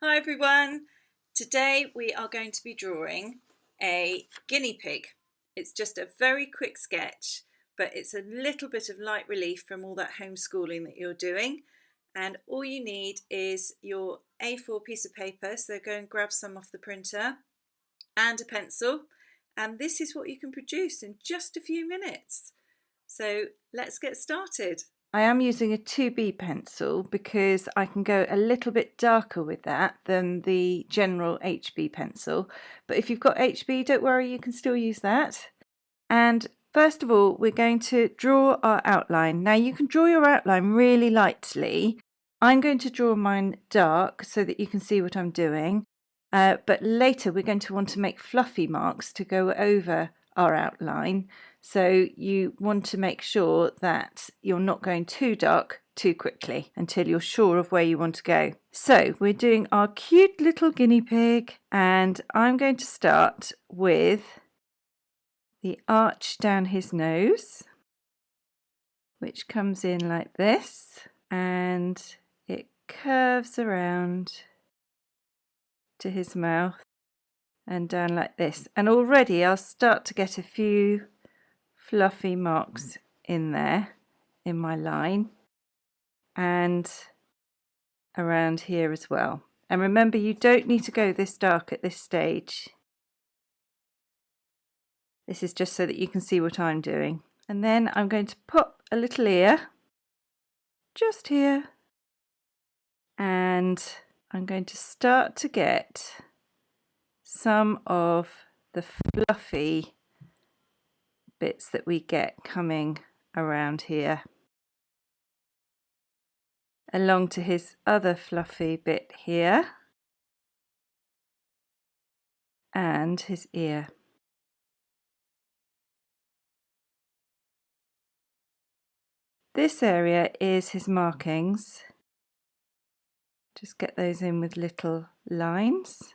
Hi everyone! Today we are going to be drawing a guinea pig. It's just a very quick sketch, but it's a little bit of light relief from all that homeschooling that you're doing. And all you need is your A4 piece of paper, so go and grab some off the printer, and a pencil. And this is what you can produce in just a few minutes. So let's get started. I am using a 2B pencil because I can go a little bit darker with that than the general HB pencil. But if you've got HB, don't worry, you can still use that. And first of all, we're going to draw our outline. Now you can draw your outline really lightly. I'm going to draw mine dark so that you can see what I'm doing. But later we're going to want to make fluffy marks to go over our outline. So you want to make sure that you're not going too dark too quickly until you're sure of where you want to go. So we're doing our cute little guinea pig, and I'm going to start with the arch down his nose, which comes in like this, and it curves around to his mouth and down like this. And already I'll start to get a few fluffy marks in there in my line and around here as well. And remember, you don't need to go this dark at this stage. This is just so that you can see what I'm doing. And then I'm going to pop a little ear just here, and I'm going to start to get some of the fluffy bits that we get coming around here along to his other fluffy bit here and his ear. This area is his markings. Just get those in with little lines.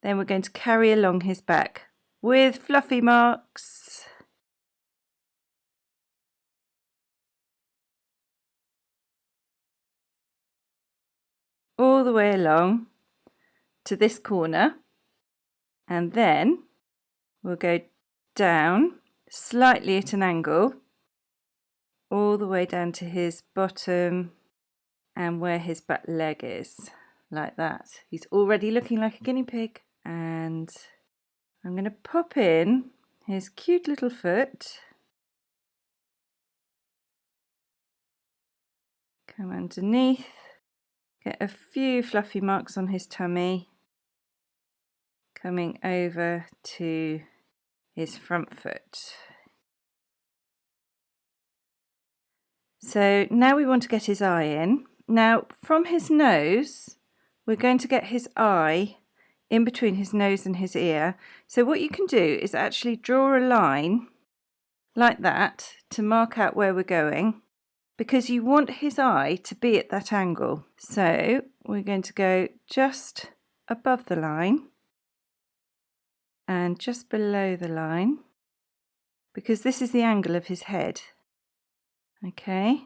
Then we're going to carry along his back with fluffy marks. All the way along to this corner, and then we'll go down slightly at an angle all the way down to his bottom and where his back leg is, like that. He's already looking like a guinea pig, and I'm going to pop in his cute little foot, come underneath, get a few fluffy marks on his tummy, coming over to his front foot. So now we want to get his eye in. Now from his nose, we're going to get his eye in between his nose and his ear. So what you can do is actually draw a line like that to mark out where we're going, because you want his eye to be at that angle. So we're going to go just above the line and just below the line, because this is the angle of his head. Okay,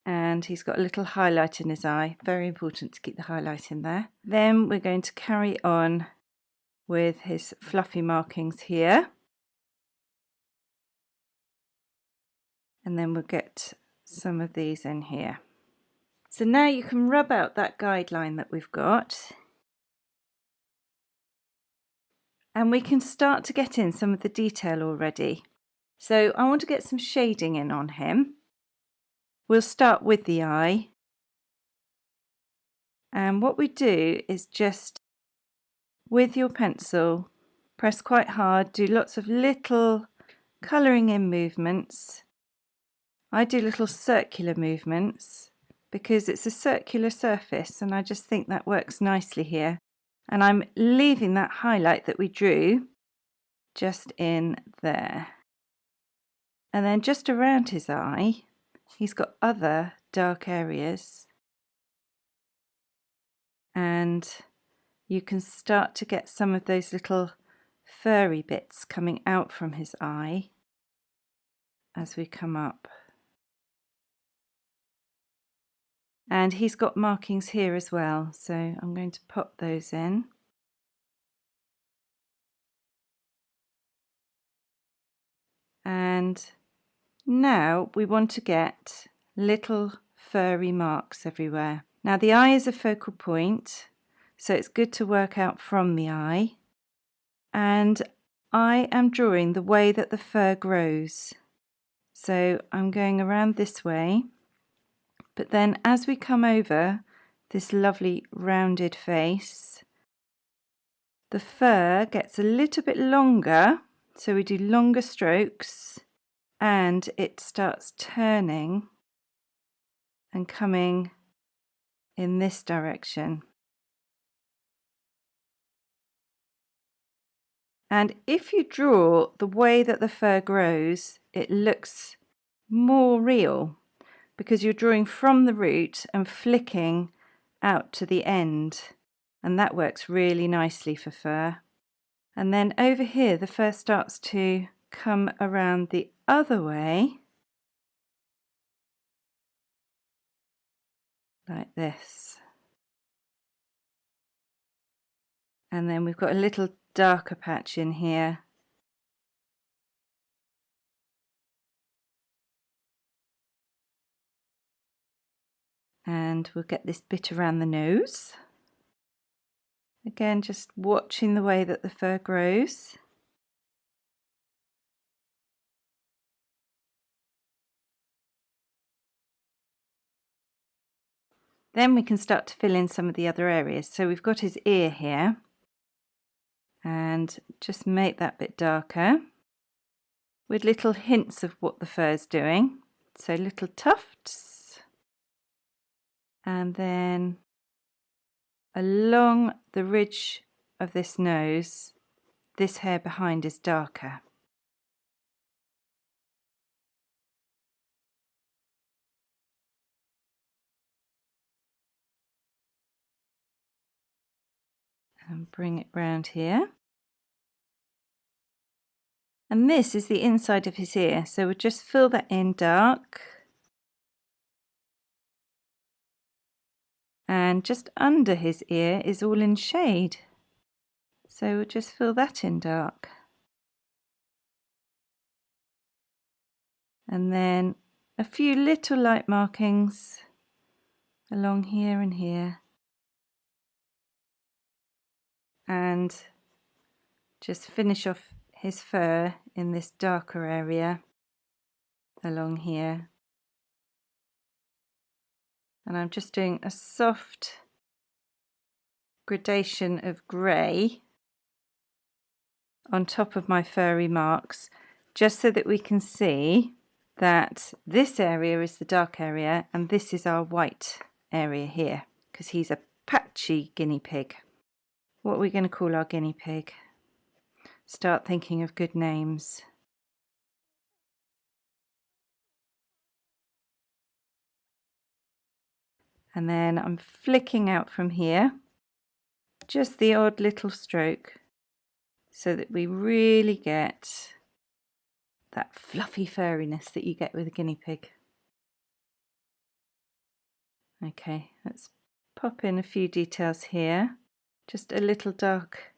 and he's got a little highlight in his eye. Very important to keep the highlight in there. Then we're going to carry on with his fluffy markings here, and then we'll get some of these in here. So now you can rub out that guideline that we've got, and we can start to get in some of the detail already. So I want to get some shading in on him. We'll start with the eye, and what we do is just with your pencil press quite hard, do lots of little colouring in movements. I do little circular movements because it's a circular surface, and I just think that works nicely here. And I'm leaving that highlight that we drew just in there. And then just around his eye, he's got other dark areas, and you can start to get some of those little furry bits coming out from his eye as we come up. And he's got markings here as well, so I'm going to pop those in. And now we want to get little furry marks everywhere. Now the eye is a focal point, so it's good to work out from the eye. And I am drawing the way that the fur grows. So I'm going around this way, but then as we come over this lovely rounded face, the fur gets a little bit longer, so we do longer strokes, and it starts turning and coming in this direction. And if you draw the way that the fur grows, it looks more real because you're drawing from the root and flicking out to the end, and that works really nicely for fur. And then over here the fur starts to come around the other way, like this. And then we've got a little darker patch in here. And we'll get this bit around the nose. Again, just watching the way that the fur grows. Then we can start to fill in some of the other areas. So we've got his ear here, and just make that bit darker with little hints of what the fur is doing. So little tufts, and then along the ridge of this nose, this hair behind is darker. And bring it round here. And this is the inside of his ear, so we'll just fill that in dark. And just under his ear is all in shade, so we'll just fill that in dark. And then a few little light markings along here and here. And just finish off his fur in this darker area along here. And I'm just doing a soft gradation of grey on top of my furry marks, just so that we can see that this area is the dark area and this is our white area here, because he's a patchy guinea pig. What are we going to call our guinea pig? Start thinking of good names. And then I'm flicking out from here, just the odd little stroke, so that we really get that fluffy furriness that you get with a guinea pig. Okay, let's pop in a few details here. Just a little dark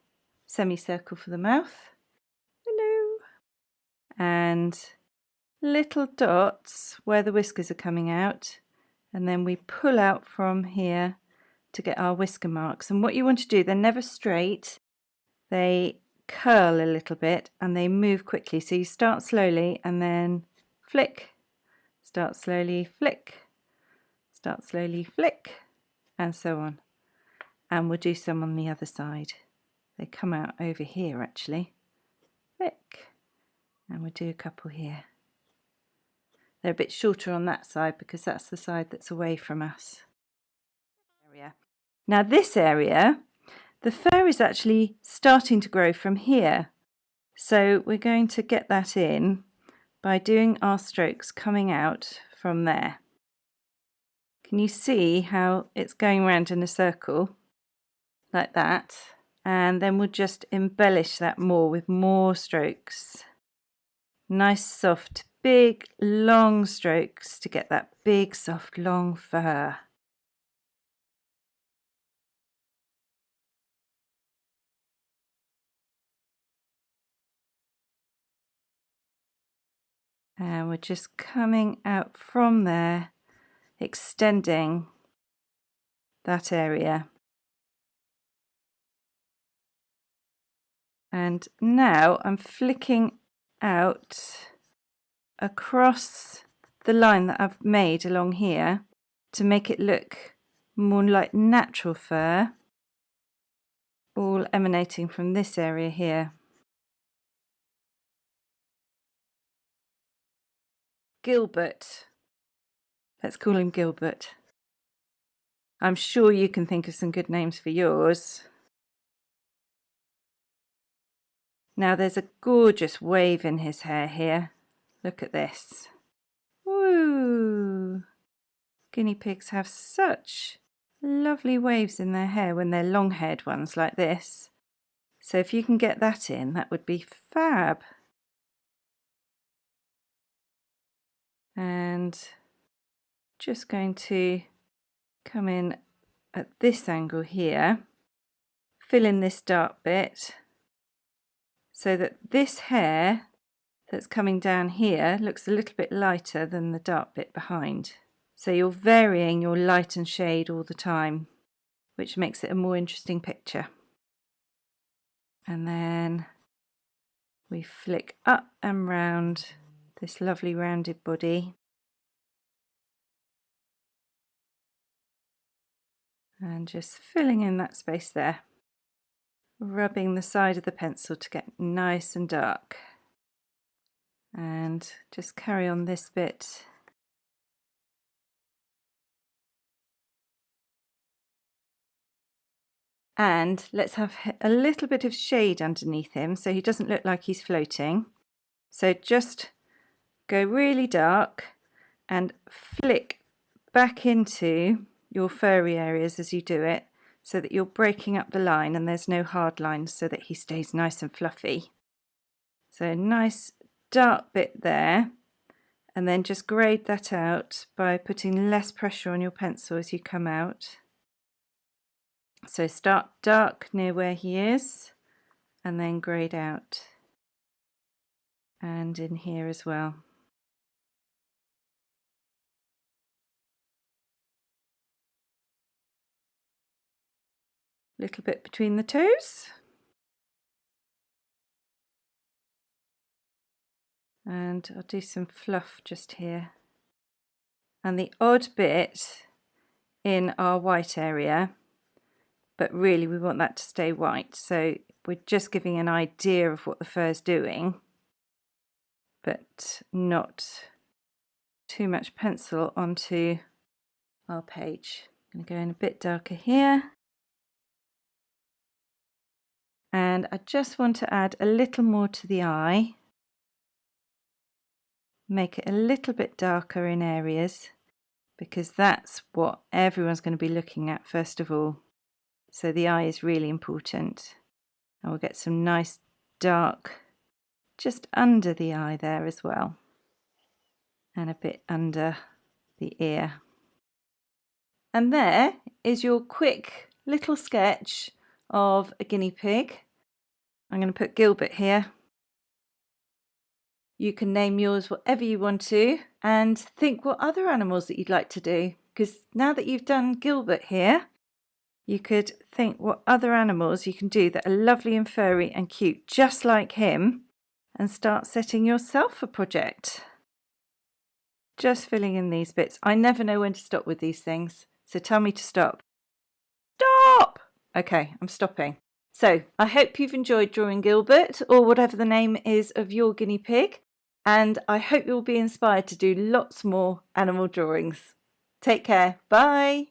semicircle for the mouth. Hello. And little dots where the whiskers are coming out. And then we pull out from here to get our whisker marks. And what you want to do, they're never straight. They curl a little bit and they move quickly. So you start slowly and then flick, start slowly, flick, start slowly, flick, and so on. And we'll do some on the other side. They come out over here actually. Flick, and we'll do a couple here. They're a bit shorter on that side because that's the side that's away from us. Now this area, the fur is actually starting to grow from here. So we're going to get that in by doing our strokes coming out from there. Can you see how it's going around in a circle like that? And then we'll just embellish that more with more strokes. Nice soft big long strokes to get that big soft long fur. And we're just coming out from there, extending that area. And now I'm flicking out across the line that I've made along here to make it look more like natural fur, all emanating from this area here. Gilbert. Let's call him Gilbert. I'm sure you can think of some good names for yours. Now there's a gorgeous wave in his hair here. Look at this. Woo! Guinea pigs have such lovely waves in their hair when they're long-haired ones like this. So if you can get that in, that would be fab. And just going to come in at this angle here, fill in this dark bit so that this hair that's coming down here looks a little bit lighter than the dark bit behind. So you're varying your light and shade all the time, which makes it a more interesting picture. And then we flick up and round this lovely rounded body. And just filling in that space there. Rubbing the side of the pencil to get nice and dark. And just carry on this bit. And let's have a little bit of shade underneath him so he doesn't look like he's floating. So just go really dark and flick back into your furry areas as you do it so that you're breaking up the line and there's no hard lines so that he stays nice and fluffy. So nice dark bit there, and then just grade that out by putting less pressure on your pencil as you come out. So start dark near where he is and then grade out, and in here as well. Little bit between the toes. And I'll do some fluff just here. And the odd bit in our white area, but really we want that to stay white. So we're just giving an idea of what the fur's doing, but not too much pencil onto our page. I'm going to go in a bit darker here. And I just want to add a little more to the eye. Make it a little bit darker in areas because that's what everyone's going to be looking at first of all. So the eye is really important. And we'll get some nice dark just under the eye there as well. And a bit under the ear. And there is your quick little sketch of a guinea pig. I'm going to put Gilbert here. You can name yours whatever you want to and think what other animals that you'd like to do. Because now that you've done Gilbert here, you could think what other animals you can do that are lovely and furry and cute, just like him, and start setting yourself a project. Just filling in these bits. I never know when to stop with these things, so tell me to stop. Stop! Okay, I'm stopping. So I hope you've enjoyed drawing Gilbert, or whatever the name is of your guinea pig, and I hope you'll be inspired to do lots more animal drawings. Take care. Bye.